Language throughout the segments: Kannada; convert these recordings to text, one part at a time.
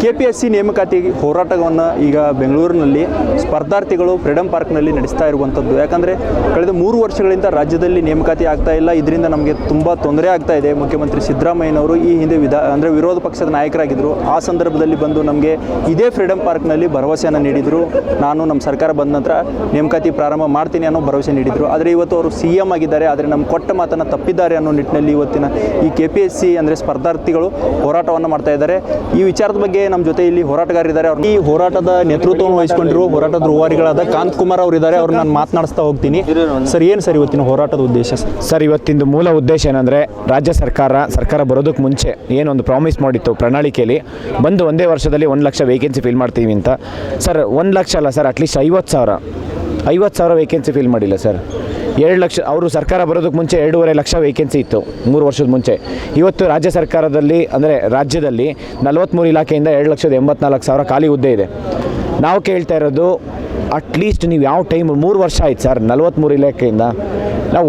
ಕೆಪಿಎಸ್ಸಿ ನೇಮಕಾತಿ ಹೋರಾಟವನ್ನು ಈಗ ಬೆಂಗಳೂರಿನಲ್ಲಿ ಸ್ಪರ್ಧಾರ್ಥಿಗಳು ಫ್ರೀಡಂ ಪಾರ್ಕ್ನಲ್ಲಿ ನಡೆಸ್ತಾ ಇರುವಂಥದ್ದು. ಯಾಕಂದರೆ ಕಳೆದ 3 ವರ್ಷಗಳಿಂದ ರಾಜ್ಯದಲ್ಲಿ ನೇಮಕಾತಿ ಆಗ್ತಾ ಇಲ್ಲ. ಇದರಿಂದ ನಮಗೆ ತುಂಬ ತೊಂದರೆ ಆಗ್ತಾ ಇದೆ. ಮುಖ್ಯಮಂತ್ರಿ ಸಿದ್ದರಾಮಯ್ಯನವರು ಈ ಹಿಂದೆ ವಿರೋಧ ಪಕ್ಷದ ನಾಯಕರಾಗಿದ್ದರು. ಆ ಸಂದರ್ಭದಲ್ಲಿ ಬಂದು ನಮಗೆ ಇದೇ ಫ್ರೀಡಂ ಪಾರ್ಕ್ನಲ್ಲಿ ಭರವಸೆಯನ್ನು ನೀಡಿದರು. ನಾನು ನಮ್ಮ ಸರ್ಕಾರ ಬಂದ ನಂತರ ನೇಮಕಾತಿ ಪ್ರಾರಂಭ ಮಾಡ್ತೀನಿ ಅನ್ನೋ ಭರವಸೆ ನೀಡಿದರು. ಆದರೆ ಇವತ್ತು ಅವರು CM ಆಗಿದ್ದಾರೆ. ಆದರೆ ನಮ್ಮ ಕೊಟ್ಟ ಮಾತನ್ನು ತಪ್ಪಿದ್ದಾರೆ ಅನ್ನೋ ನಿಟ್ಟಿನಲ್ಲಿ ಇವತ್ತಿನ ಈ ಕೆಪಿಎಸ್ಸಿ ಅಂದರೆ ಸ್ಪರ್ಧಾರ್ಥಿಗಳು ಹೋರಾಟವನ್ನು ಮಾಡ್ತಾ ಇದ್ದಾರೆ. ಈ ವಿಚಾರದ ಬಗ್ಗೆ ನಮ್ಮ ಜೊತೆ ಇಲ್ಲಿ ಹೋರಾಟಗಾರರಿದ್ದಾರೆ. ಈ ಹೋರಾಟದ ನೇತೃತ್ವವನ್ನು ವಹಿಸಿಕೊಂಡಿರುವ ಹೋರಾಟದ ರೂವಾರಿಗಳಾದ ಕಾಂತ್ ಕುಮಾರ್ ಅವರಿದ್ದಾರೆ. ಅವ್ರನ್ನ ನಾನು ಮಾತನಾಡಿಸ್ತಾ ಹೋಗ್ತೀನಿ. ಸರ್, ಏನು ಸರ್ ಇವತ್ತಿನ ಹೋರಾಟದ ಉದ್ದೇಶ? ಸರ್, ಇವತ್ತಿಂದು ಮೂಲ ಉದ್ದೇಶ ಏನಂದರೆ ರಾಜ್ಯ ಸರ್ಕಾರ ಬರೋದಕ್ಕೆ ಮುಂಚೆ ಏನೊಂದು ಪ್ರಾಮಿಸ್ ಮಾಡಿತ್ತು ಪ್ರಣಾಳಿಕೆಯಲ್ಲಿ, ಬಂದು ಒಂದೇ ವರ್ಷದಲ್ಲಿ 1 ಲಕ್ಷ ವೇಕೆನ್ಸಿ ಫಿಲ್ ಮಾಡ್ತೀವಿ ಅಂತ. ಸರ್, 1 ಲಕ್ಷ ಅಲ್ಲ ಸರ್, ಅಟ್ಲೀಸ್ಟ್ 50,000 ವೇಕೆನ್ಸಿ ಫಿಲ್ ಮಾಡಿಲ್ಲ ಸರ್. 2 ಲಕ್ಷ ಅವರು ಸರ್ಕಾರ ಬರೋದಕ್ಕೆ ಮುಂಚೆ 2.5 ಲಕ್ಷ ವೇಕೆನ್ಸಿ ಇತ್ತು 3 ವರ್ಷದ ಮುಂಚೆ. ಇವತ್ತು ರಾಜ್ಯ ಸರ್ಕಾರದಲ್ಲಿ ಅಂದರೆ ರಾಜ್ಯದಲ್ಲಿ 43 ಇಲಾಖೆಯಿಂದ 2,84,000 ಖಾಲಿ ಹುದ್ದೆ ಇದೆ. ನಾವು ಕೇಳ್ತಾ ಇರೋದು ಅಟ್ಲೀಸ್ಟ್ ನೀವು ಯಾವ ಟೈಮ್ 3 ವರ್ಷ ಆಯ್ತು ಸರ್ 43 ಇಲಾಖೆಯಿಂದ. ನಾವು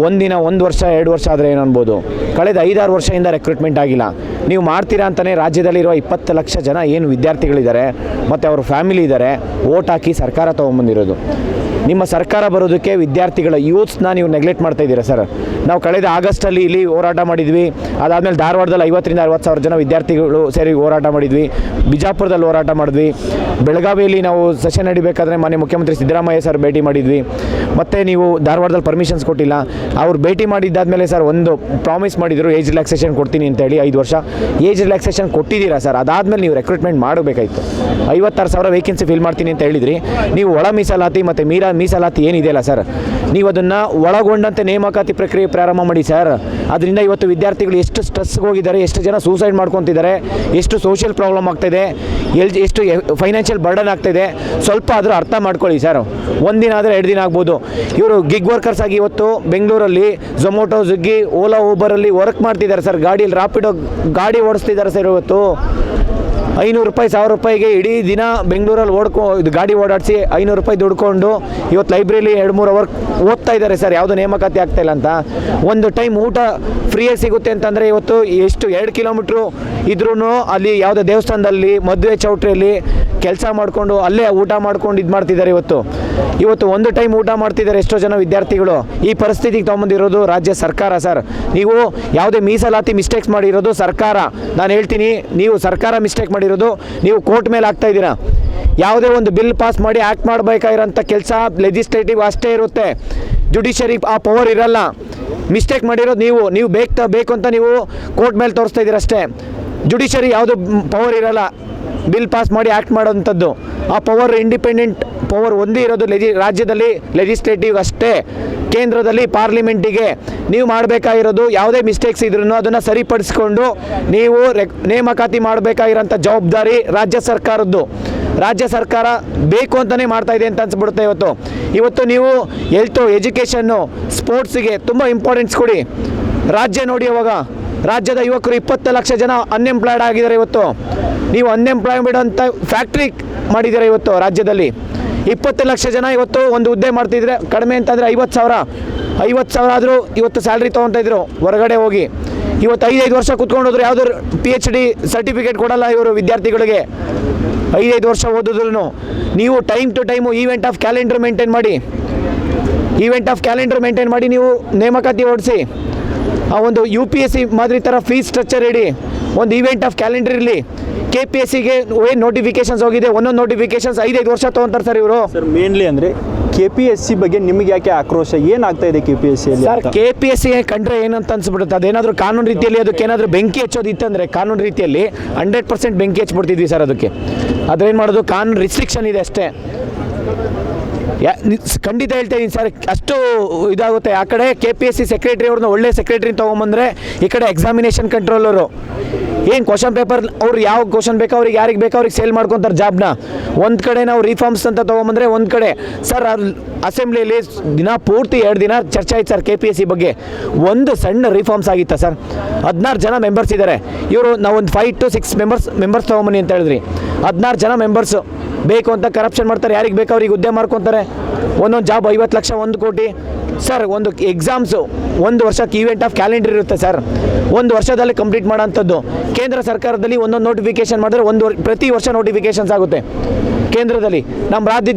ಒಂದು ವರ್ಷ 2 ವರ್ಷ ಆದರೆ ಏನು ಅನ್ಬೋದು. ಕಳೆದ 5-6 ವರ್ಷದಿಂದ ರೆಕ್ರೂಟ್ಮೆಂಟ್ ಆಗಿಲ್ಲ. ನೀವು ಮಾಡ್ತೀರಾ ಅಂತಲೇ ರಾಜ್ಯದಲ್ಲಿರುವ 20 ಲಕ್ಷ ಜನ ಏನು ವಿದ್ಯಾರ್ಥಿಗಳಿದ್ದಾರೆ ಮತ್ತು ಅವ್ರ ಫ್ಯಾಮಿಲಿ ಇದ್ದಾರೆ, ಓಟ್ ಹಾಕಿ ಸರ್ಕಾರ ತೊಗೊಂಬಂದಿರೋದು. ನಿಮ್ಮ ಸರ್ಕಾರ ಬರೋದಕ್ಕೆ ವಿದ್ಯಾರ್ಥಿಗಳ ಯೂತ್ಸ್ನ ನೀವು ನೆಗ್ಲೆಕ್ಟ್ ಮಾಡ್ತಾ ಇದ್ದೀರಾ ಸರ್. ನಾವು ಕಳೆದ ಆಗಸ್ಟಲ್ಲಿ ಇಲ್ಲಿ ಹೋರಾಟ ಮಾಡಿದ್ವಿ. ಅದಾದಮೇಲೆ ಧಾರವಾಡದಲ್ಲಿ 50,000 ರಿಂದ 60,000 ಜನ ವಿದ್ಯಾರ್ಥಿಗಳು ಸೇರಿ ಹೋರಾಟ ಮಾಡಿದ್ವಿ. ಬಿಜಾಪುರದಲ್ಲಿ ಹೋರಾಟ ಮಾಡಿದ್ವಿ. ಬೆಳಗಾವಿಯಲ್ಲಿ ನಾವು ಸೆಷನ್ ನಡಿಬೇಕಾದ್ರೆ ಮಾನ್ಯ ಮುಖ್ಯಮಂತ್ರಿ ಸಿದ್ದರಾಮಯ್ಯ ಸರ್ ಭೇಟಿ ಮಾಡಿದ್ವಿ. ಮತ್ತು ನೀವು ಧಾರವಾಡದಲ್ಲಿ ಪರ್ಮಿಷನ್ಸ್ ಕೊಟ್ಟಿಲ್ಲ. ಅವ್ರು ಭೇಟಿ ಮಾಡಿದ್ದಾದಮೇಲೆ ಸರ್ ಒಂದು ಪ್ರಾಮಿಸ್ ಮಾಡಿದರು, ಏಜ್ ರಿಲ್ಯಾಕ್ಸೇಷನ್ ಕೊಡ್ತೀನಿ ಅಂತೇಳಿ 5 ವರ್ಷ ಏಜ್ ರಿಲ್ಯಾಕ್ಸೇಷನ್ ಕೊಟ್ಟಿದ್ದೀರಾ ಸರ್. ಅದಾದಮೇಲೆ ನೀವು ರೆಕ್ರೂಟ್ಮೆಂಟ್ ಮಾಡಬೇಕಾಯಿತು. 56,000 ವೇಕೆನ್ಸಿ ಫಿಲ್ ಮಾಡ್ತೀನಿ ಅಂತ ಹೇಳಿದ್ರಿ. ನೀವು ಒಳ ಮೀಸಲಾತಿ ಮತ್ತು ಮೀಸಲಾತಿ ಏನಿದೆಯಲ್ಲ ಸರ್, ನೀವು ಅದನ್ನು ಒಳಗೊಂಡಂತೆ ನೇಮಕಾತಿ ಪ್ರಕ್ರಿಯೆ ಪ್ರಾರಂಭ ಮಾಡಿ ಸರ್. ಅದರಿಂದ ಇವತ್ತು ವಿದ್ಯಾರ್ಥಿಗಳು ಎಷ್ಟು ಸ್ಟ್ರೆಸ್ಗೆ ಹೋಗಿದ್ದಾರೆ, ಎಷ್ಟು ಜನ ಸೂಸೈಡ್ ಮಾಡ್ಕೊತಿದ್ದಾರೆ, ಎಷ್ಟು ಸೋಷಿಯಲ್ ಪ್ರಾಬ್ಲಮ್ ಆಗ್ತಾಯಿದೆ, ಎಷ್ಟು ಫೈನಾನ್ಷಿಯಲ್ ಬರ್ಡನ್ ಆಗ್ತಾಯಿದೆ, ಸ್ವಲ್ಪ ಆದರೂ ಅರ್ಥ ಮಾಡ್ಕೊಳ್ಳಿ ಸರ್. 1 ದಿನ ಆದರೆ 2 ದಿನ ಆಗ್ಬೋದು. ಇವರು ಗಿಗ್ ವರ್ಕರ್ಸ್ ಆಗಿ ಇವತ್ತು ಬೆಂಗಳೂರಲ್ಲಿ ಝೊಮೊಟೊ, ಸ್ವಿಗ್ಗಿ, ಓಲಾ, ಊಬರಲ್ಲಿ ವರ್ಕ್ ಮಾಡ್ತಿದ್ದಾರೆ ಸರ್. ಗಾಡಿಯಲ್ಲಿ ರ್ಯಾಪಿಡೋ ಗಾಡಿ ಓಡಿಸ್ತಿದ್ದಾರೆ ಸರ್. ಇವತ್ತು 500 ರೂಪಾಯಿ 1000 ರೂಪಾಯಿಗೆ ಇಡೀ ದಿನ ಬೆಂಗಳೂರಲ್ಲಿ ಗಾಡಿ ಓಡಾಡಿಸಿ 500 ರೂಪಾಯಿ ದುಡ್ಕೊಂಡು ಇವತ್ತು ಲೈಬ್ರರಿಲಿ 2-3 ಅವರ್ ಓದ್ತಾ ಇದ್ದಾರೆ ಸರ್. ಯಾವುದೋ ನೇಮಕಾತಿ ಆಗ್ತಾಯಿಲ್ಲ ಅಂತ. ಒಂದು ಟೈಮ್ ಊಟ ಫ್ರೀಯಾಗಿ ಸಿಗುತ್ತೆ ಅಂತಂದರೆ ಇವತ್ತು ಎಷ್ಟು 2 ಕಿಲೋಮೀಟ್ರು ಇದ್ರೂ ಅಲ್ಲಿ ಯಾವುದೋ ದೇವಸ್ಥಾನದಲ್ಲಿ ಮದುವೆ ಚೌಟ್ರಿಯಲ್ಲಿ ಕೆಲಸ ಮಾಡಿಕೊಂಡು ಅಲ್ಲೇ ಊಟ ಮಾಡ್ಕೊಂಡು ಇದು ಮಾಡ್ತಿದ್ದಾರೆ. ಇವತ್ತು ಒಂದು ಟೈಮ್ ಊಟ ಮಾಡ್ತಿದ್ದಾರೆ ಎಷ್ಟೋ ಜನ ವಿದ್ಯಾರ್ಥಿಗಳು. ಈ ಪರಿಸ್ಥಿತಿಗೆ ತೊಗೊಂಬಂದಿರೋದು ರಾಜ್ಯ ಸರ್ಕಾರ ಸರ್. ನೀವು ಯಾವುದೇ ಮೀಸಲಾತಿ ಮಿಸ್ಟೇಕ್ಸ್ ಮಾಡಿರೋದು ಸರ್ಕಾರ. ನಾನು ಹೇಳ್ತೀನಿ, ನೀವು ಸರ್ಕಾರ ಮಿಸ್ಟೇಕ್ ಮಾಡಿರೋದು, ನೀವು ಕೋರ್ಟ್ ಮೇಲೆ ಆಗ್ತಾ ಇದ್ದೀರಾ. ಯಾವುದೇ ಒಂದು ಬಿಲ್ ಪಾಸ್ ಮಾಡಿ ಆ್ಯಕ್ಟ್ ಮಾಡಬೇಕಾಗಿರೋಂಥ ಕೆಲಸ ಲೆಜಿಸ್ಲೇಟಿವ್ ಅಷ್ಟೇ ಇರುತ್ತೆ. ಜುಡಿಷರಿ ಆ ಪವರ್ ಇರಲ್ಲ. ಮಿಸ್ಟೇಕ್ ಮಾಡಿರೋದು ನೀವು ಬೇಕು ಅಂತ ನೀವು ಕೋರ್ಟ್ ಮೇಲೆ ತೋರಿಸ್ತಾ ಇದ್ದೀರ ಅಷ್ಟೇ. ಜುಡಿಷರಿ ಯಾವುದು ಪವರ್ ಇರಲ್ಲ ಬಿಲ್ ಪಾಸ್ ಮಾಡಿ ಆ್ಯಕ್ಟ್ ಮಾಡೋವಂಥದ್ದು. ಆ ಪವರ್ ಇಂಡಿಪೆಂಡೆಂಟ್ ಪವರ್ ಒಂದೇ ಇರೋದು ರಾಜ್ಯದಲ್ಲಿ ಲೆಜಿಸ್ಲೇಟಿವ್ ಅಷ್ಟೇ. ಕೇಂದ್ರದಲ್ಲಿ ಪಾರ್ಲಿಮೆಂಟಿಗೆ ನೀವು ಮಾಡಬೇಕಾಗಿರೋದು ಯಾವುದೇ ಮಿಸ್ಟೇಕ್ಸ್ ಇದ್ರೂ ಅದನ್ನು ಸರಿಪಡಿಸ್ಕೊಂಡು ನೀವು ನೇಮಕಾತಿ ಮಾಡಬೇಕಾಗಿರೋಂಥ ಜವಾಬ್ದಾರಿ ರಾಜ್ಯ ಸರ್ಕಾರದ್ದು. ರಾಜ್ಯ ಸರ್ಕಾರ ಬೇಕು ಅಂತಲೇ ಮಾಡ್ತಾ ಇದೆ ಅಂತ ಅನ್ಸ್ಬಿಡುತ್ತೆ. ಇವತ್ತು ನೀವು ಹೆಲ್ತು, ಎಜುಕೇಷನ್ನು, ಸ್ಪೋರ್ಟ್ಸಿಗೆ ತುಂಬ ಇಂಪಾರ್ಟೆನ್ಸ್ ಕೊಡಿ. ರಾಜ್ಯ ನೋಡಿ, ಅವಾಗ ರಾಜ್ಯದ ಯುವಕರು 20 ಲಕ್ಷ ಜನ ಅನ್ಎಂಪ್ಲಾಯ್ಡ್ ಆಗಿದ್ದಾರೆ. ಇವತ್ತು ನೀವು ಅನ್ಎಂಪ್ಲಾಯ್ಮೆಂಟ್ ಅಂತ ಫ್ಯಾಕ್ಟ್ರಿ ಮಾಡಿದ್ದೀರಾ. ಇವತ್ತು ರಾಜ್ಯದಲ್ಲಿ 20 ಲಕ್ಷ ಜನ ಇವತ್ತು ಒಂದು ಹುದ್ದೆ ಮಾಡ್ತಿದ್ರೆ ಕಡಿಮೆ ಅಂತಂದರೆ 50,000 ಆದರೂ ಇವತ್ತು ಸ್ಯಾಲ್ರಿ ತೊಗೊತಾಯಿದ್ರು ಹೊರಗಡೆ ಹೋಗಿ. ಇವತ್ತು 5 ವರ್ಷ ಕುತ್ಕೊಂಡೋದ್ರು ಯಾವುದೋ PhD ಸರ್ಟಿಫಿಕೇಟ್ ಕೊಡಲ್ಲ ಇವರು ವಿದ್ಯಾರ್ಥಿಗಳಿಗೆ. 5 ವರ್ಷ ಓದಿದ್ರು ನೀವು time to time event of calendar maintain ಮಾಡಿ ನೀವು ನೇಮಕಾತಿ ಓಡಿಸಿ. ಆ ಒಂದು UPSC ಮಾದರಿ ಥರ ಫೀಸ್ ಸ್ಟ್ರಕ್ಚರ್ ಇಡಿ, ಒಂದು ಈವೆಂಟ್ ಆಫ್ ಕ್ಯಾಲೆಂಡರ್ ಇರಲಿ. KPSCಗೆ ಏನು ನೋಟಿಫಿಕೇಶನ್ಸ್ ಹೋಗಿದೆ, ಒಂದೊಂದು ನೋಟಿಫಿಕೇಶನ್ಸ್ 5 ವರ್ಷ ತೊಗೊತಾರೆ ಸರ್ ಇವರು. ಸರ್, ಮೇನ್ಲಿ ಅಂದರೆ KPSC ಬಗ್ಗೆ ನಿಮಗೆ ಯಾಕೆ ಆಕ್ರೋಶ, ಏನಾಗ್ತಾ ಇದೆ KPSCಯಲ್ಲಿ? ಸರ್, KPSC ಕಂಡ್ರೆ ಏನಂತ ಅನ್ಸ್ಬಿಡುತ್ತೆ. ಅದೇನಾದರೂ ಕಾನೂನು ರೀತಿಯಲ್ಲಿ ಅದಕ್ಕೆ ಏನಾದರೂ ಬೆಂಕಿ ಹಚ್ಚೋದಿತ್ತಂದರೆ ಕಾನೂನು ರೀತಿಯಲ್ಲಿ 100% ಬೆಂಕಿ ಹಚ್ಬಿಡ್ತಿದ್ವಿ ಸರ್. ಅದಕ್ಕೆ ಅದ್ರೇನು ಮಾಡೋದು, ಕಾನೂನು ರಿಸ್ಟ್ರಿಕ್ಷನ್ ಇದೆ ಅಷ್ಟೇ. ಖಂಡಿತ ಹೇಳ್ತಾ ಇದ್ದೀನಿ ಸರ್, ಅಷ್ಟು ಇದಾಗುತ್ತೆ. ಆ ಕಡೆ KPSC ಸೆಕ್ರೆಟ್ರಿ ಅವ್ರನ್ನ ಒಳ್ಳೆ ಸೆಕ್ರೆಟ್ರಿ ತೊಗೊಂಬಂದರೆ, ಈ ಕಡೆ ಎಕ್ಸಾಮಿನೇಷನ್ ಕಂಟ್ರೋಲರು ಏನು ಕ್ವಶನ್ ಪೇಪರ್ ಅವ್ರು ಯಾವ ಕ್ವಶನ್ ಬೇಕೋ ಅವ್ರಿಗೆ ಯಾರಿಗೆ ಬೇಕೋ ಅವ್ರಿಗೆ ಸೇಲ್ ಮಾಡ್ಕೊತಾರೆ ಜಾಬ್ನ. ಒಂದು ಕಡೆ ನಾವು ರಿಫಾರ್ಮ್ಸ್ ಅಂತ ತೊಗೊಂಬಂದರೆ ಒಂದು ಕಡೆ ಸರ್ ಅಸೆಂಬ್ಲಿಯಲ್ಲಿ ದಿನ ಪೂರ್ತಿ 2 ದಿನ ಚರ್ಚೆ ಆಯ್ತು ಸರ್ KPSC ಬಗ್ಗೆ. ಒಂದು ಸಣ್ಣ ರಿಫಾರ್ಮ್ಸ್ ಆಗಿತ್ತಾ ಸರ್? 16 ಜನ ಮೆಂಬರ್ಸ್ ಇದ್ದಾರೆ. ಇವರು ನಾವು ಒಂದು 5 to 6 ಮೆಂಬರ್ಸ್ ತೊಗೊಂಬನ್ನಿ ಅಂತ ಹೇಳಿದ್ರಿ. 16 ಜನ ಮೆಂಬರ್ಸು ಬೇಕು ಅಂತ ಕರಪ್ಷನ್ ಮಾಡ್ತಾರೆ. ಯಾರಿಗೆ ಬೇಕು ಅವ್ರಿಗೆ ಹುದ್ದೆ ಮಾಡ್ಕೊತಾರೆ. ಒಂದೊಂದು ಜಾಬ್ 50 ಲಕ್ಷ, 1 ಕೋಟಿ ಸರ್ ಒಂದು ಎಕ್ಸಾಮ್ಸು ಒಂದು ವರ್ಷಕ್ಕೆ ಈವೆಂಟ್ ಆಫ್ ಕ್ಯಾಲೆಂಡರ್ ಇರುತ್ತೆ ಸರ್, ಒಂದು ವರ್ಷದಲ್ಲಿ ಕಂಪ್ಲೀಟ್ ಮಾಡೋಂಥದ್ದು. ಕೇಂದ್ರ ಸರ್ಕಾರದಲ್ಲಿ ಒಂದೊಂದು ನೋಟಿಫಿಕೇಶನ್ ಮಾಡಿದ್ರೆ ಪ್ರತಿ ವರ್ಷ ನೋಟಿಫಿಕೇಶನ್ಸ್ ಆಗುತ್ತೆ ಕೇಂದ್ರದಲ್ಲಿ. ನಮ್ಮ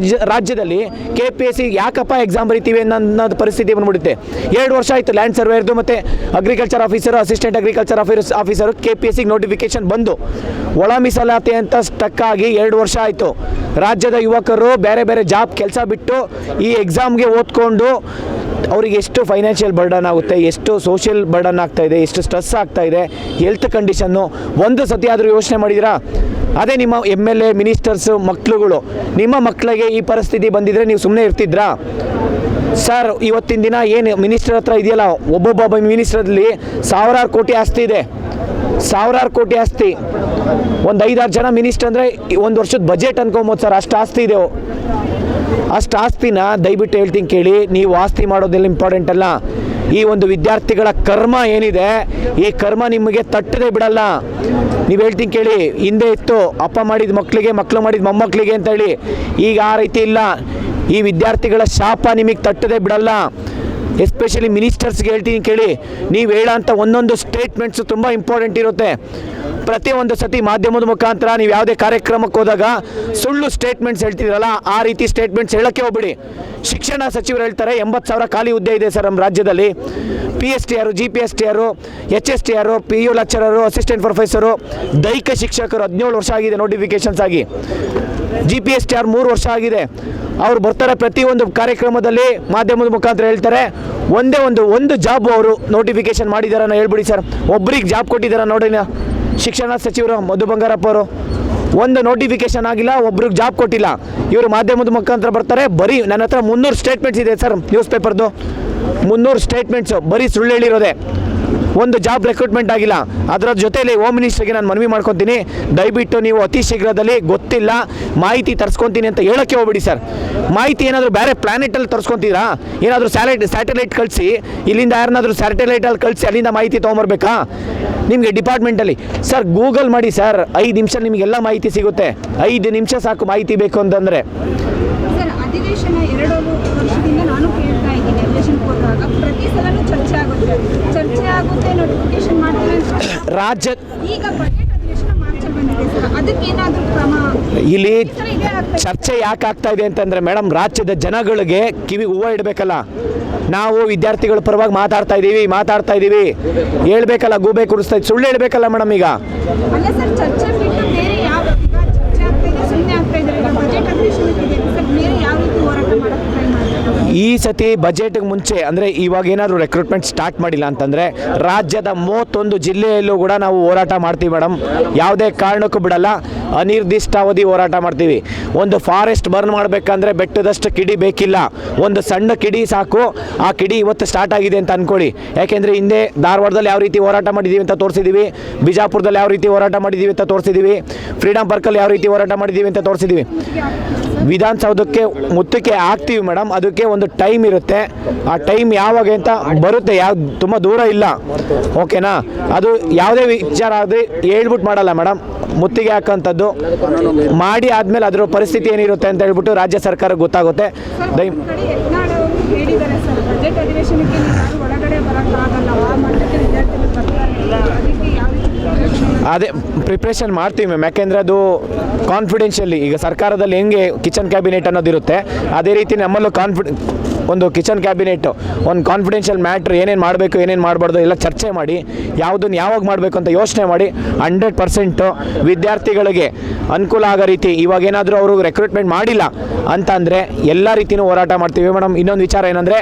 ರಾಜ್ಯದಲ್ಲಿ KPSC ಯಾಕಪ್ಪ ಎಕ್ಸಾಮ್ ಬರಿತೀವಿ ಅನ್ನೋದು ಪರಿಸ್ಥಿತಿ ಬಂದ್ಬಿಡುತ್ತೆ. 2 ವರ್ಷ ಆಯಿತು ಲ್ಯಾಂಡ್ ಸರ್ವೇರ್ದು ಮತ್ತು agriculture officer, assistant agriculture officer KPSC notification ಬಂದು ಒಳ ಮೀಸಲಾತಿ ಅಂತ ಸ್ಟಕ್ ಆಗಿ 2 ವರ್ಷ ಆಯಿತು. ರಾಜ್ಯದ ಯುವಕರು ಬೇರೆ ಬೇರೆ ಜಾಬ್ ಕೆಲಸ ಬಿಟ್ಟು ಈ ಎಕ್ಸಾಮ್ಗೆ ಓದ್ಕೊಂಡು ಅವರಿಗೆ ಎಷ್ಟು ಫೈನಾನ್ಷಿಯಲ್ ಬರ್ಡನ್ ಆಗುತ್ತೆ, ಎಷ್ಟು ಸೋಷಿಯಲ್ ಬರ್ಡನ್ ಆಗ್ತಾ ಇದೆ, ಎಷ್ಟು ಸ್ಟ್ರೆಸ್ ಆಗ್ತಾ ಇದೆ, ಹೆಲ್ತ್ ಕಂಡೀಷನ್ನು ಒಂದು ಸತಿ ಆದರೂ ಯೋಚನೆ ಮಾಡಿದ್ದೀರಾ? ಅದೇ ನಿಮ್ಮ MLA ಮಿನಿಸ್ಟರ್ಸು ಮಕ್ಕಳುಗಳು, ನಿಮ್ಮ ಮಕ್ಕಳಿಗೆ ಈ ಪರಿಸ್ಥಿತಿ ಬಂದಿದ್ರೆ ನೀವು ಸುಮ್ಮನೆ ಇರ್ತಿದ್ರಾ ಸರ್? ಇವತ್ತಿನ ದಿನ ಏನು ಮಿನಿಸ್ಟರ್ ಹತ್ರ ಇದೆಯಲ್ಲ, ಒಬ್ಬೊಬ್ಬ ಮಿನಿಸ್ಟ್ರಲ್ಲಿ ಸಾವಿರಾರು ಕೋಟಿ ಆಸ್ತಿ ಇದೆ, ಸಾವಿರಾರು ಕೋಟಿ ಆಸ್ತಿ. ಒಂದು 5-6 ಜನ ಮಿನಿಸ್ಟರ್ ಅಂದರೆ ಒಂದು ವರ್ಷದ ಬಜೆಟ್ ಅನ್ಕೊಬೋದು ಸರ್, ಅಷ್ಟು ಆಸ್ತಿ ಇದೆ. ಅಷ್ಟು ಆಸ್ತಿನ ದಯವಿಟ್ಟು ಹೇಳ್ತೀನಿ ಕೇಳಿ, ನೀವು ಆಸ್ತಿ ಮಾಡೋದೆಲ್ಲ ಇಂಪಾರ್ಟೆಂಟ್ ಅಲ್ಲ. ಈ ಒಂದು ವಿದ್ಯಾರ್ಥಿಗಳ ಕರ್ಮ ಏನಿದೆ, ಈ ಕರ್ಮ ನಿಮಗೆ ತಟ್ಟದೆ ಬಿಡಲ್ಲ. ನೀವು ಹೇಳ್ತೀನಿ ಕೇಳಿ, ಹಿಂದೆ ಇತ್ತು ಅಪ್ಪ ಮಾಡಿದ ಮಕ್ಕಳಿಗೆ, ಮಕ್ಕಳು ಮಾಡಿದ ಮೊಮ್ಮಕ್ಕಳಿಗೆ ಅಂತೇಳಿ, ಈಗ ಆ ರೀತಿ ಇಲ್ಲ. ಈ ವಿದ್ಯಾರ್ಥಿಗಳ ಶಾಪ ನಿಮಗೆ ತಟ್ಟದೆ ಬಿಡಲ್ಲ. ಎಸ್ಪೆಷಲಿ ಮಿನಿಸ್ಟರ್ಸ್ಗೆ ಹೇಳ್ತೀನಿ ಕೇಳಿ, ನೀವು ಹೇಳೋಂಥ ಒಂದೊಂದು ಸ್ಟೇಟ್ಮೆಂಟ್ಸು ತುಂಬ ಇಂಪಾರ್ಟೆಂಟ್ ಇರುತ್ತೆ. ಪ್ರತಿಯೊಂದು ಸತಿ ಮಾಧ್ಯಮದ ಮುಖಾಂತರ ನೀವು ಯಾವುದೇ ಕಾರ್ಯಕ್ರಮಕ್ಕೆ ಹೋದಾಗ ಸುಳ್ಳು ಸ್ಟೇಟ್ಮೆಂಟ್ಸ್ ಹೇಳ್ತಿದ್ರಲ್ಲ, ಆ ರೀತಿ ಸ್ಟೇಟ್ಮೆಂಟ್ಸ್ ಹೇಳೋಕ್ಕೆ ಹೋಗ್ಬಿಡಿ. ಶಿಕ್ಷಣ ಸಚಿವರು ಹೇಳ್ತಾರೆ 80,000 ಖಾಲಿ ಹುದ್ದೆ ಇದೆ ಸರ್ ನಮ್ಮ ರಾಜ್ಯದಲ್ಲಿ. PSTR, GPSTR, HSTR, PU lecturer, assistant professor, ದೈಹಿಕ ಶಿಕ್ಷಕರು 17 ವರ್ಷ ಆಗಿದೆ ನೋಟಿಫಿಕೇಶನ್ಸ್ ಆಗಿ. GPSTR 3 ವರ್ಷ ಆಗಿದೆ. ಅವ್ರು ಬರ್ತಾರೆ ಪ್ರತಿಯೊಂದು ಕಾರ್ಯಕ್ರಮದಲ್ಲಿ ಮಾಧ್ಯಮದ ಮುಖಾಂತರ ಹೇಳ್ತಾರೆ, ಒಂದು ಜಾಬ್ ಅವರು ನೋಟಿಫಿಕೇಶನ್ ಮಾಡಿದಾರ ಹೇಳ್ಬಿಡಿ ಸರ್. ಒಬ್ರಿಗೆ ಜಾಬ್ ಕೊಟ್ಟಿದ್ದಾರ ನೋಡಿ ಶಿಕ್ಷಣ ಸಚಿವರು ಮಧು ಬಂಗಾರಪ್ಪ ಅವರು. ಒಂದು ನೋಟಿಫಿಕೇಶನ್ ಆಗಿಲ್ಲ, ಒಬ್ರಿಗೆ ಜಾಬ್ ಕೊಟ್ಟಿಲ್ಲ. ಇವರು ಮಾಧ್ಯಮದ ಮುಖಾಂತರ ಬರ್ತಾರೆ, ಬರೀ ನನ್ನ ಹತ್ರ 300 ಸ್ಟೇಟ್ಮೆಂಟ್ಸ್ ಇದೆ ಸರ್, ನ್ಯೂಸ್ ಪೇಪರ್ದು 300 ಸ್ಟೇಟ್ಮೆಂಟ್ಸು ಬರೀ ಸುಳ್ಳು ಹೇಳಿರೋದೆ. ಒಂದು ಜಾಬ್ ರೆಕ್ರೂಟ್ಮೆಂಟ್ ಆಗಿಲ್ಲ. ಅದರ ಜೊತೆಯಲ್ಲಿ ಹೋಮ್ ಮಿನಿಸ್ಟರ್ಗೆ ನಾನು ಮನವಿ ಮಾಡ್ಕೊತೀನಿ, ದಯವಿಟ್ಟು ನೀವು ಅತಿ ಶೀಘ್ರದಲ್ಲಿ ಗೊತ್ತಿಲ್ಲ ಮಾಹಿತಿ ತರಿಸ್ಕೊತೀನಿ ಅಂತ ಹೇಳೋಕ್ಕೆ ಹೋಗ್ಬಿಡಿ ಸರ್. ಮಾಹಿತಿ ಏನಾದರೂ ಬೇರೆ ಪ್ಲಾನೆಟಲ್ಲಿ ತರಿಸ್ಕೊತೀರಾ? ಏನಾದರೂ ಸ್ಯಾಟಲೈಟ್ ಕಳಿಸಿ, ಇಲ್ಲಿಂದ ಯಾರನ್ನಾದರೂ ಸ್ಯಾಟಲೈಟಲ್ಲಿ ಕಳಿಸಿ ಅಲ್ಲಿಂದ ಮಾಹಿತಿ ತೊಗೊಂಬರ್ಬೇಕಾ ನಿಮಗೆ ಡಿಪಾರ್ಟ್ಮೆಂಟಲ್ಲಿ? ಸರ್ ಗೂಗಲ್ ಮಾಡಿ ಸರ್, 5 ನಿಮಿಷ ನಿಮಗೆಲ್ಲ ಮಾಹಿತಿ ಸಿಗುತ್ತೆ. 5 ನಿಮಿಷ ಸಾಕು ಮಾಹಿತಿ ಬೇಕು ಅಂತಂದರೆ. ಸರ್, ಅಧಿವೇಶನ 2 ವರ್ಷದಿಂದ ನಾನು ಕೇಳ್ತಾ ಇದ್ದೀನಿ, ಅಧಿವೇಶನಕ್ಕೆ ಹೋದಾಗ ಪ್ರತಿ ಸಲನೂ ಚರ್ಚೆ ಆಗುತ್ತೆ, ನೋಟಿಫಿಕೇಶನ್ ಮಾಡ್ತಾರೆ ರಾಜ್ಯ. ಈಗ ಬಜೆಟ್ ಅಧಿವೇಶನ ಮಾರ್ಚಲ್ಲಿ ಬಂದಿದೆ ಸರ್, ಅದಕ್ಕೇನಾದರೂ ಕ್ರಮ? ಇಲ್ಲಿ ಚರ್ಚೆ ಯಾಕೆ ಆಗ್ತಾ ಇದೆ ಅಂತಂದರೆ ಮೇಡಮ್, ರಾಜ್ಯದ ಜನಗಳಿಗೆ ಕಿವಿ ಹೂವು ಇಡಬೇಕಲ್ಲ. ನಾವು ವಿದ್ಯಾರ್ಥಿಗಳ ಪರವಾಗಿ ಮಾತಾಡ್ತಾ ಇದ್ದೀವಿ, ಹೇಳ್ಬೇಕಲ್ಲ, ಗೂಬೆ ಕುಡಿಸ್ತಾ ಇದ್ದು ಸುಳ್ಳು ಹೇಳ್ಬೇಕಲ್ಲ ಮೇಡಮ್. ಈಗ ಅಲ್ಲ ಸರ್, ಚರ್ಚೆ ಬಿಟ್ಟು ಬೇರೆ ಯಾವ ಚರ್ಚೆ ಆಗ್ತಾ ಇದೆ, ಸುಮ್ಮನೆ ಆಗ್ತಾ ಇದ್ದಾರೆ. ಈಗ ಬಜೆಟ್ ಅಧಿವೇಶನಕ್ಕಿದೆ ಸರ್, ಬೇರೆ ಯಾವ ರೀತಿ ಹೋರಾಟ ಮಾಡೋಕ್ಕೆ ಟ್ರೈ ಮಾಡ್ತಾರೆ? ಈ ಸತಿ ಬಜೆಟ್ಗೆ ಮುಂಚೆ ಅಂದರೆ ಇವಾಗ ಏನಾದರೂ ರೆಕ್ರೂಟ್ಮೆಂಟ್ ಸ್ಟಾರ್ಟ್ ಮಾಡಿಲ್ಲ ಅಂತಂದರೆ ರಾಜ್ಯದ 31 ಜಿಲ್ಲೆಯಲ್ಲೂ ಕೂಡ ನಾವು ಹೋರಾಟ ಮಾಡ್ತೀವಿ ಮೇಡಮ್. ಯಾವುದೇ ಕಾರಣಕ್ಕೂ ಬಿಡಲ್ಲ, ಅನಿರ್ದಿಷ್ಟಾವಧಿ ಹೋರಾಟ ಮಾಡ್ತೀವಿ. ಒಂದು ಫಾರೆಸ್ಟ್ ಬರ್ನ್ ಮಾಡಬೇಕಂದ್ರೆ ಬೆಟ್ಟದಷ್ಟು ಕಿಡಿ ಬೇಕಿಲ್ಲ, ಒಂದು ಸಣ್ಣ ಕಿಡಿ ಸಾಕು. ಆ ಕಿಡಿ ಇವತ್ತು ಸ್ಟಾರ್ಟ್ ಆಗಿದೆ ಅಂತ ಅಂದ್ಕೊಳ್ಳಿ. ಯಾಕೆಂದರೆ ಹಿಂದೆ ಧಾರವಾಡದಲ್ಲಿ ಯಾವ ರೀತಿ ಹೋರಾಟ ಮಾಡಿದ್ದೀವಿ ಅಂತ ತೋರಿಸಿದ್ದೀವಿ, ಬಿಜಾಪುರದಲ್ಲಿ ಯಾವ ರೀತಿ ಹೋರಾಟ ಮಾಡಿದ್ದೀವಿ ಅಂತ ತೋರಿಸಿದ್ದೀವಿ, ಫ್ರೀಡಮ್ ಪಾರ್ಕಲ್ಲಿ ಯಾವ ರೀತಿ ಹೋರಾಟ ಮಾಡಿದ್ದೀವಿ ಅಂತ ತೋರಿಸಿದ್ದೀವಿ. ವಿಧಾನಸೌಧಕ್ಕೆ ಮುತ್ತಿಗೆ ಹಾಕ್ತೀವಿ ಮೇಡಮ್, ಅದಕ್ಕೆ ಒಂದು ಟೈಮ್ ಇರುತ್ತೆ. ಆ ಟೈಮ್ ಯಾವಾಗ ಅಂತ ಬರುತ್ತೆ, ತುಂಬ ದೂರ ಇಲ್ಲ, ಓಕೆನಾ? ಅದು ಯಾವುದೇ ವಿಚಾರ ಆದರೆ ಹೇಳ್ಬಿಟ್ಟು ಮಾಡಲ್ಲ ಮೇಡಮ್. ಮುತ್ತಿಗೆ ಹಾಕೋಂಥದ್ದು ಮಾಡಿ ಆದಮೇಲೆ ಅದರ ಪರಿಸ್ಥಿತಿ ಏನಿರುತ್ತೆ ಅಂತ ಹೇಳ್ಬಿಟ್ಟು ರಾಜ್ಯ ಸರ್ಕಾರಕ್ಕೆ ಗೊತ್ತಾಗುತ್ತೆ. ಹೇಳಿದ್ದಾರೆ ಸರ್, ಬಜೆಟ್ ಅಧಿವೇಶನಕ್ಕೆ ಯಾರು ಒಳಗಡೆ ಬರೋಕ್ಕಾಗಲ್ಲ, ಆ ಮಟ್ಟಕ್ಕೆ ವಿದ್ಯಾರ್ಥಿಗಳು ಬರ್ತಾರಿಲ್ಲ, ಅದಕ್ಕೆ ಯಾವ ರೀತಿ ಅದೇ ಪ್ರಿಪ್ರೇಷನ್ ಮಾಡ್ತೀವಿ ಮ್ಯಾಮ್. ಯಾಕೆಂದರೆ ಅದು ಕಾನ್ಫಿಡೆನ್ಷಿಯಲಿ, ಈಗ ಸರ್ಕಾರದಲ್ಲಿ ಹೆಂಗೆ ಕಿಚನ್ ಕ್ಯಾಬಿನೆಟ್ ಅನ್ನೋದಿರುತ್ತೆ, ಅದೇ ರೀತಿ ನಮ್ಮಲ್ಲೂ ಒಂದು ಕಿಚನ್ ಕ್ಯಾಬಿನೆಟ್ಟು, ಒಂದು ಕಾನ್ಫಿಡೆನ್ಷಿಯಲ್ ಮ್ಯಾಟ್ರ್, ಏನೇನು ಮಾಡಬೇಕು ಏನೇನು ಮಾಡಬಾರ್ದು ಎಲ್ಲ ಚರ್ಚೆ ಮಾಡಿ, ಯಾವುದನ್ನು ಯಾವಾಗ ಮಾಡಬೇಕು ಅಂತ ಯೋಚನೆ ಮಾಡಿ 100% ವಿದ್ಯಾರ್ಥಿಗಳಿಗೆ ಅನುಕೂಲ ಆಗೋ ರೀತಿ. ಇವಾಗೇನಾದರೂ ಅವರು ರೆಕ್ರೂಟ್ಮೆಂಟ್ ಮಾಡಿಲ್ಲ ಅಂತ ಅಂದರೆ ಎಲ್ಲ ರೀತಿಯೂ ಹೋರಾಟ ಮಾಡ್ತೀವಿ ಮೇಡಮ್. ಇನ್ನೊಂದು ವಿಚಾರ ಏನಂದರೆ,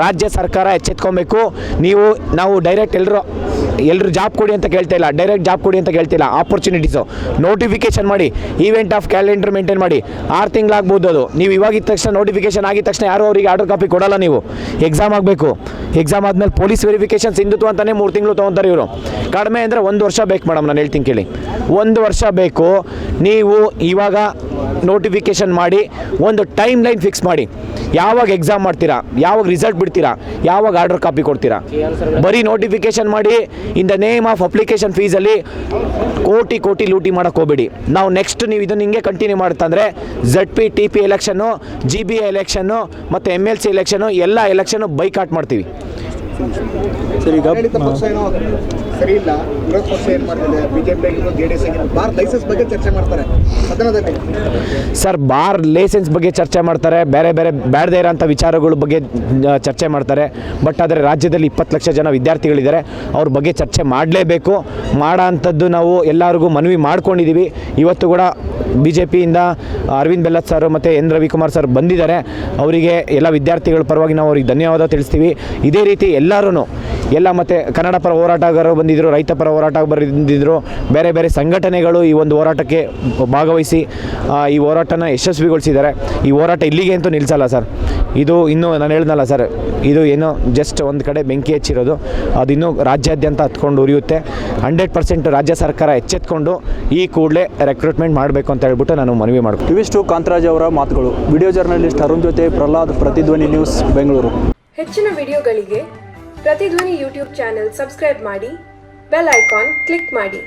ರಾಜ್ಯ ಸರ್ಕಾರ ಎಚ್ಚೆತ್ಕೊಬೇಕು. ನಾವು ಡೈರೆಕ್ಟ್ ಎಲ್ಲರೂ ಜಾಬ್ ಕೊಡಿ ಅಂತ ಕೇಳ್ತಾ ಇಲ್ಲ, ಡೈರೆಕ್ಟ್ ಜಾಬ್ ಕೊಡಿ ಅಂತ ಕೇಳ್ತಿಲ್ಲ. ಆಪರ್ಚುನಿಟೀಸು ನೋಟಿಫಿಕೇಶನ್ ಮಾಡಿ, ಈವೆಂಟ್ ಆಫ್ ಕ್ಯಾಲೆಂಡರ್ ಮೇಂಟೈನ್ ಮಾಡಿ. 6 ತಿಂಗಳಾಗ್ಬೋದು ಅದು. ನೀವು ಇವಾಗಿದ್ದ ತಕ್ಷಣ ನೋಟಿಫಿಕೇಶನ್ ಆಗಿದ ತಕ್ಷಣ ಯಾರು ಅವರಿಗೆ ಆರ್ಡರ್ ಕಾಪಿ ಕೊಡಲ್ಲ. ನೀವು ಎಕ್ಸಾಮ್ ಆಗಬೇಕು, ಎಕ್ಸಾಮ್ ಆದಮೇಲೆ ಪೊಲೀಸ್ ವೆರಿಫಿಕೇಷನ್ ಸಿಂಧುತ್ವ ಅಂತಲೇ 3 ತಿಂಗಳು ತೊಗೊತಾರೆ ಇವರು. ಕಡಿಮೆ ಅಂದರೆ 1 ವರ್ಷ ಬೇಕು ಮೇಡಮ್, ನಾನು ಹೇಳ್ತೀನಿ ಕೇಳಿ, 1 ವರ್ಷ ಬೇಕು. ನೀವು ಇವಾಗ ನೋಟಿಫಿಕೇಶನ್ ಮಾಡಿ ಒಂದು ಟೈಮ್ ಲೈನ್ ಫಿಕ್ಸ್ ಮಾಡಿ, ಯಾವಾಗ ಎಕ್ಸಾಮ್ ಮಾಡ್ತೀರಾ, ಯಾವಾಗ ರಿಸಲ್ಟ್ ಬಿಡ್ತೀರಾ, ಯಾವಾಗ ಆರ್ಡರ್ ಕಾಪಿ ಕೊಡ್ತೀರಾ. ಬರೀ ನೋಟಿಫಿಕೇಶನ್ ಮಾಡಿ in the name of application ಫೀಸಲ್ಲಿ ಕೋಟಿ ಲೂಟಿ ಮಾಡೋಕ್ಕೆ ಹೋಗ್ಬೇಡಿ. ನಾವು ನೆಕ್ಸ್ಟ್ ನೀವು ಇದನ್ನು ಹಿಂಗೆ ಕಂಟಿನ್ಯೂ ಮಾಡುತ್ತಂದರೆ ZP TP ಎಲೆಕ್ಷನ್ನು, GBA ಎಲೆಕ್ಷನ್ನು ಮತ್ತು MLC ಎಲೆಕ್ಷನ್ನು ಎಲ್ಲ ಎಲೆಕ್ಷನ್ನು ಬೈಕಾಟ್ ಮಾಡ್ತೀವಿ. ಸರ್, ಈಗ ಸರಿ ಇಲ್ಲ, ವಿರೋಧ ಪಕ್ಷ ಏನು ಮಾಡ್ತಿದೆ, ಬಿಜೆಪಿ JDS ಬಾರ್ ಲೈಸೆನ್ಸ್ ಬಗ್ಗೆ ಚರ್ಚೆ ಮಾಡ್ತಾರೆ ಸದನದಲ್ಲಿ. ಸರ್, ಬಾರ್ ಲೈಸೆನ್ಸ್ ಬಗ್ಗೆ ಚರ್ಚೆ ಮಾಡ್ತಾರೆ, ಬೇರೆ ಬೇಡದೇ ಇರೋಂಥ ವಿಚಾರಗಳ ಬಗ್ಗೆ ಚರ್ಚೆ ಮಾಡ್ತಾರೆ. ಬಟ್ ಆದರೆ ರಾಜ್ಯದಲ್ಲಿ 20 ಲಕ್ಷ ಜನ ವಿದ್ಯಾರ್ಥಿಗಳಿದ್ದಾರೆ, ಅವ್ರ ಬಗ್ಗೆ ಚರ್ಚೆ ಮಾಡಲೇಬೇಕು. ಮಾಡೋ ಅಂಥದ್ದು ನಾವು ಎಲ್ಲರಿಗೂ ಮನವಿ ಮಾಡ್ಕೊಂಡಿದ್ದೀವಿ. ಇವತ್ತು ಕೂಡ BJPಯಿಂದ ಅರವಿಂದ್ ಬೆಲ್ಲತ್ ಸರ್ ಮತ್ತು N ರವಿಕುಮಾರ್ ಸರ್ ಬಂದಿದ್ದಾರೆ. ಅವರಿಗೆ ಎಲ್ಲ ವಿದ್ಯಾರ್ಥಿಗಳ ಪರವಾಗಿ ನಾವು ಅವ್ರಿಗೆ ಧನ್ಯವಾದ ತಿಳಿಸ್ತೀವಿ. ಇದೇ ರೀತಿ ಎಲ್ಲರೂ ಎಲ್ಲ ಮತ್ತು ಕನ್ನಡ ಪರ ಹೋರಾಟಗಾರರು ಬಂದಿದ್ದರು, ರೈತ ಪರ ಹೋರಾಟ ಬಂದಿದ್ದರು, ಬೇರೆ ಸಂಘಟನೆಗಳು ಈ ಒಂದು ಹೋರಾಟಕ್ಕೆ ಭಾಗವಹಿಸಿ ಈ ಹೋರಾಟನ ಯಶಸ್ವಿಗೊಳಿಸಿದ್ದಾರೆ. ಈ ಹೋರಾಟ ಇಲ್ಲಿಗೆ ಅಂತೂ ನಿಲ್ಲಿಸಲ್ಲ ಸರ್. ಇದು ಇನ್ನೂ ನಾನು ಹೇಳ್ದಲ್ಲ ಸರ್, ಇದು ಏನೋ ಜಸ್ಟ್ ಒಂದು ಕಡೆ ಬೆಂಕಿ ಹಚ್ಚಿರೋದು, ಅದು ಇನ್ನೂ ರಾಜ್ಯಾದ್ಯಂತ ಹತ್ಕೊಂಡು ಉರಿಯುತ್ತೆ. 100% ರಾಜ್ಯ ಸರ್ಕಾರ ಎಚ್ಚೆತ್ಕೊಂಡು ಈ ಕೂಡಲೇ ರೆಕ್ರೂಟ್ಮೆಂಟ್ ಮಾಡಬೇಕು ಅಂತ ಹೇಳ್ಬಿಟ್ಟು ನಾನು ಮನವಿ ಮಾಡ್ತೀನಿ. ಇವಿಷ್ಟು ಕಾಂತರಾಜ್ ಅವರ ಮಾತುಗಳು. ವಿಡಿಯೋ ಜರ್ನಲಿಸ್ಟ್ ಅರುಣ್ ಜೊತೆ ಪ್ರಹ್ಲಾದ್, ಪ್ರತಿಧ್ವನಿ ನ್ಯೂಸ್, ಬೆಂಗಳೂರು. ಹೆಚ್ಚಿನ ವಿಡಿಯೋಗಳಿಗೆ ಪ್ರತಿಧ್ವನಿ ಯೂಟ್ಯೂಬ್ ಚಾನೆಲ್ ಸಬ್ಸ್ಕ್ರೈಬ್ ಮಾಡಿ, ಬೆಲ್ ಐಕಾನ್ ಕ್ಲಿಕ್ ಮಾಡಿ.